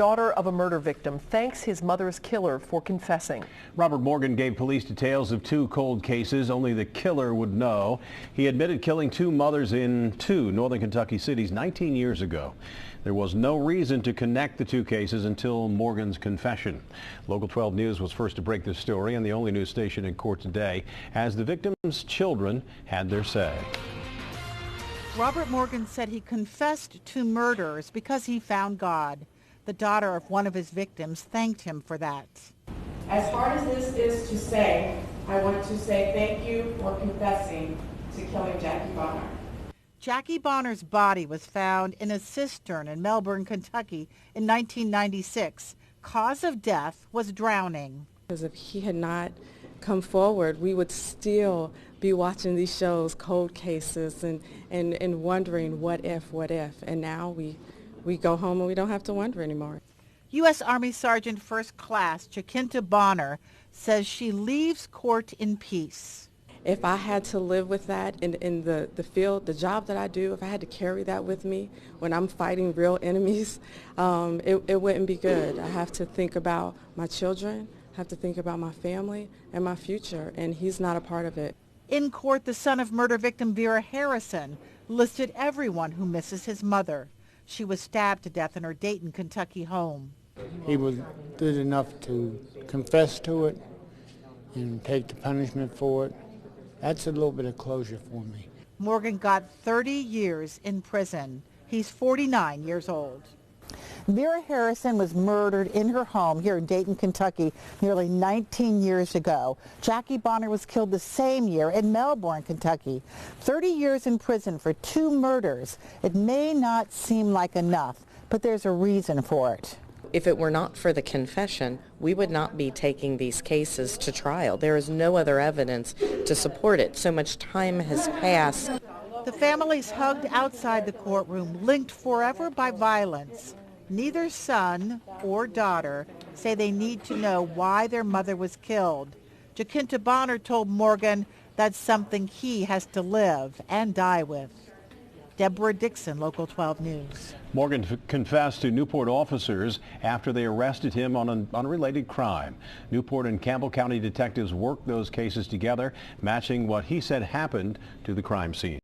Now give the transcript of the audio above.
Daughter of a murder victim thanks his mother's killer for confessing. Robert Morgan gave police details of two cold cases only the killer would know. He admitted killing two mothers in two northern Kentucky cities 19 years ago. There was no reason to connect the two cases until Morgan's confession. Local 12 News was first to break this story and the only news station in court today as the victims' children had their say. Robert Morgan said he confessed to murders because he found God. The daughter of one of his victims thanked him for that. As hard as this is to say, I want to say thank you for confessing to killing Jacki Bonner. Jacki Bonner's body was found in a cistern in Melbourne, Kentucky in 1996. Cause of death was drowning. Because if he had not come forward, we would still be watching these shows, cold cases, and wondering what if. And now we go home and we don't have to wonder anymore. U.S. Army Sergeant First Class Jacinta Bonner says she leaves court in peace. If I had to live with that in the field, the job that I do, if I had to carry that with me when I'm fighting real enemies, it wouldn't be good. I have to think about my children, I have to think about my family and my future, and he's not a part of it. In court, the son of murder victim Vera Harrison listed everyone who misses his mother. She was stabbed to death in her Dayton, Kentucky home. He was good enough to confess to it and take the punishment for it. That's a little bit of closure for me. Morgan got 30 years in prison. He's 49 years old. Vera Harrison was murdered in her home here in Dayton, Kentucky nearly 19 years ago. Jacki Bonner was killed the same year in Melbourne, Kentucky. 30 years in prison for two murders. It may not seem like enough, but there's a reason for it. If it were not for the confession, we would not be taking these cases to trial. There is no other evidence to support it. So much time has passed. The families hugged outside the courtroom, linked forever by violence. Neither son or daughter say they need to know why their mother was killed. Jacinta Bonner told Morgan that's something he has to live and die with. Deborah Dixon, Local 12 News. Morgan confessed to Newport officers after they arrested him on an unrelated crime. Newport and Campbell County detectives worked those cases together, matching what he said happened to the crime scene.